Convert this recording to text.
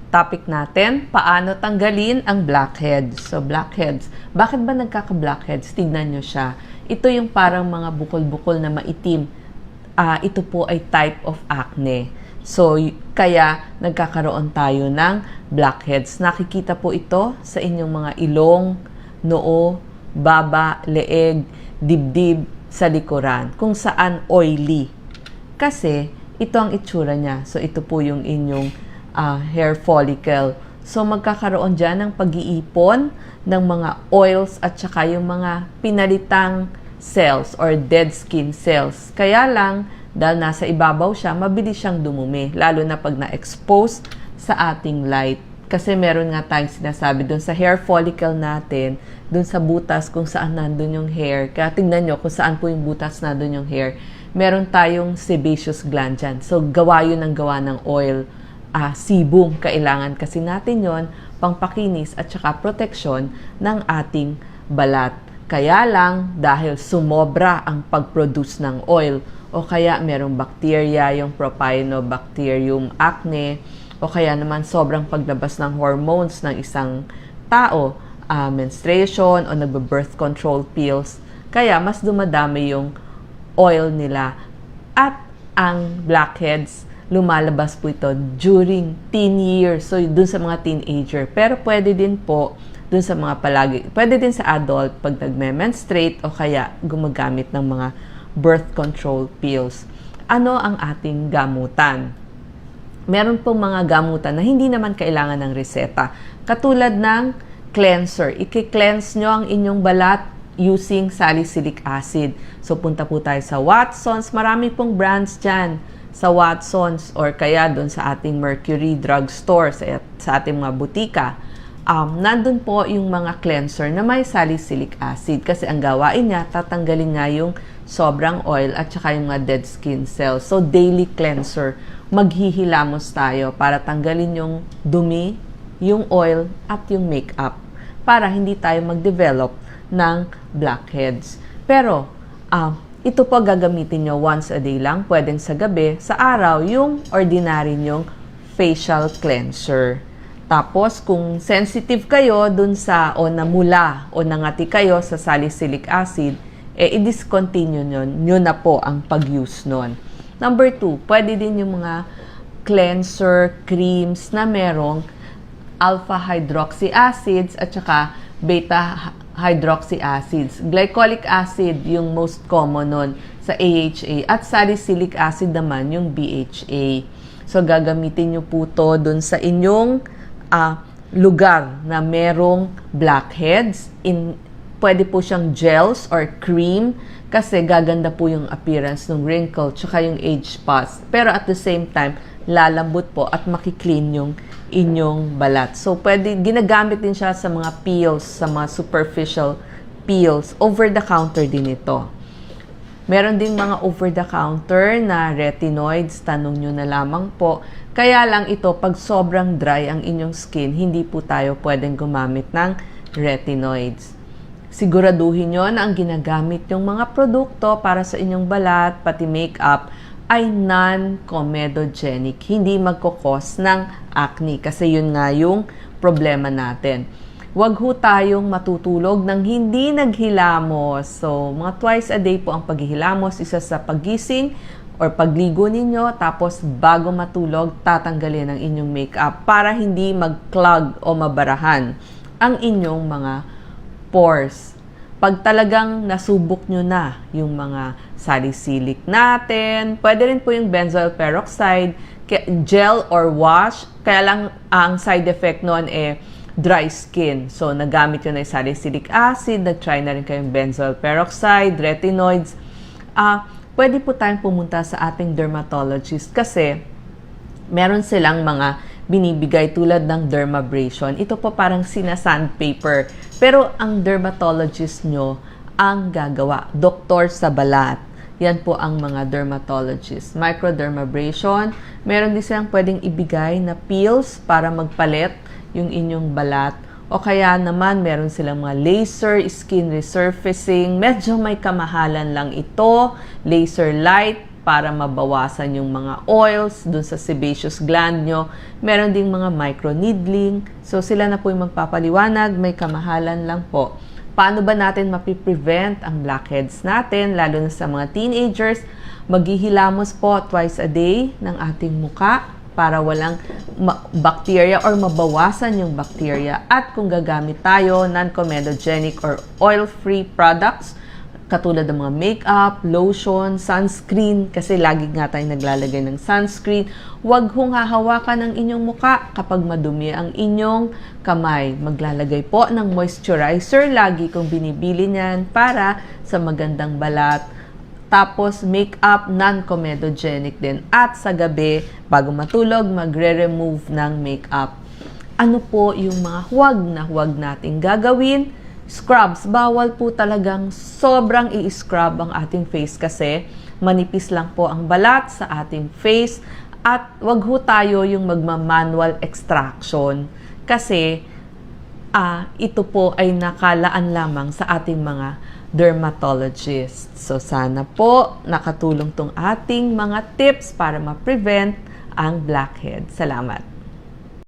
topic natin, paano tanggalin ang blackheads. So, blackheads. Bakit ba nagkaka-blackheads? Tignan nyo siya. Ito yung parang mga bukol-bukol na maitim. Ito po ay type of acne. So, kaya nagkakaroon tayo ng blackheads. Nakikita po ito sa inyong mga ilong, noo, baba, leeg, dibdib, sa likuran. Kung saan oily. Kasi, ito ang itsura niya. So, ito po yung inyong hair follicle. So, magkakaroon dyan ng pag-iipon ng mga oils at saka yung mga pinalitang cells or dead skin cells. Kaya lang, dahil nasa ibabaw siya, mabilis siyang dumumi. Lalo na pag na-expose sa ating light. Kasi meron nga tayong sinasabi dun sa hair follicle natin, dun sa butas kung saan nandun yung hair. Kaya tingnan nyo kung saan po yung butas nandun yung hair. Meron tayong sebaceous gland dyan. So, gawa yun ng gawa ng oil. Sebum. Kailangan kasi natin yon pangpakinis at saka proteksyon ng ating balat. Kaya lang, dahil sumobra ang pag-produce ng oil, o kaya merong bacteria, yung Propionibacterium acne, o kaya naman sobrang paglabas ng hormones ng isang tao, menstruation, o nagbe-birth control pills, kaya mas dumadami yung oil nila. At ang blackheads, lumalabas po ito during teen years. So, dun sa mga teenager. Pero pwede din po dun sa mga pwede din sa adult pag nagme-menstruate o kaya gumagamit ng mga birth control pills. Ano ang ating gamutan? Meron pong mga gamutan na hindi naman kailangan ng reseta. Katulad ng cleanser. I-cleanse nyo ang inyong balat using salicylic acid. So, punta po tayo sa Watsons. Marami pong brands dyan sa Watsons or kaya doon sa ating Mercury drugstore, sa ating mga butika. Nandun po yung mga cleanser na may salicylic acid kasi ang gawain niya, tatanggalin nga yung sobrang oil at saka yung mga dead skin cells. So, daily cleanser. Maghihilamos tayo para tanggalin yung dumi, yung oil, at yung makeup para hindi tayo mag-develop ng blackheads. Pero, ito po gagamitin nyo once a day lang, pwedeng sa gabi, sa araw, yung ordinary nyong facial cleanser. Tapos, kung sensitive kayo dun sa, o namula, o nangati kayo sa salicylic acid, i-discontinue nyo na po ang pag-use nun. Number 2, pwede din yung mga cleanser, creams na merong alpha hydroxy acids at saka beta hydroxy acids. Glycolic acid yung most common nun sa AHA at salicylic acid naman yung BHA. So, gagamitin nyo po to dun sa inyong lugar na merong blackheads. Pwede po siyang gels or cream kasi gaganda po yung appearance ng wrinkle tsaka yung age pass. Pero at the same time, lalambot po at makiklean yung inyong balat. So, ginagamit din siya sa mga peels, sa mga superficial peels. Over-the-counter din ito. Meron din mga over-the-counter na retinoids. Tanong nyo na lamang po. Kaya lang ito, pag sobrang dry ang inyong skin, hindi po tayo pwedeng gumamit ng retinoids. Siguraduhin nyo na ang ginagamit yung mga produkto para sa inyong balat, pati makeup, ay non-comedogenic, hindi magkakos ng acne. Kasi yun nga yung problema natin. Huwag ho tayong matutulog ng hindi naghilamos. So, mga twice a day po ang paghihilamos, isa sa pagising or pagligo ninyo, tapos bago matulog, tatanggalin ang inyong makeup para hindi mag-clog o mabarahan ang inyong mga pores. Pag talagang nasubok nyo na yung mga salicylic natin, pwede rin po yung benzoyl peroxide, gel or wash. Kaya lang ang side effect noon dry skin. So, nagamit yun na yung salicylic acid, nag-try na rin kayong benzoyl peroxide, retinoids. Pwede po tayong pumunta sa ating dermatologist kasi meron silang mga binibigay tulad ng dermabrasion. Ito po parang sinasandpaper. Pero ang dermatologist nyo ang gagawa. Doktor sa balat. Yan po ang mga dermatologist. Microdermabrasion. Meron din silang pwedeng ibigay na pills para magpalit yung inyong balat. O kaya naman meron silang mga laser skin resurfacing. Medyo may kamahalan lang ito. Laser light para mabawasan yung mga oils dun sa sebaceous gland nyo. Meron ding mga microneedling. So, sila na po yung magpapaliwanag. May kamahalan lang po. Paano ba natin mapiprevent ang blackheads natin, lalo na sa mga teenagers? Maghihilamos po twice a day ng ating muka para walang bacteria or mabawasan yung bacteria. At kung gagamit tayo non-comedogenic or oil-free products, katulad ng mga makeup, lotion, sunscreen, kasi lagi nga tayong naglalagay ng sunscreen. Huwag hong hahawakan ang inyong muka kapag madumi ang inyong kamay. Maglalagay po ng moisturizer lagi kung binibili niyan para sa magandang balat. Tapos, makeup, non-comedogenic din. At sa gabi, bago matulog, magre-remove ng makeup. Ano po yung mga huwag nating gagawin? Scrubs, bawal po talagang sobrang i-scrub ang ating face kasi manipis lang po ang balat sa ating face at wag ho tayo yung magma-manual extraction kasi ito po ay nakalaan lamang sa ating mga dermatologist. So sana po nakatulong tong ating mga tips para ma-prevent ang blackhead. Salamat!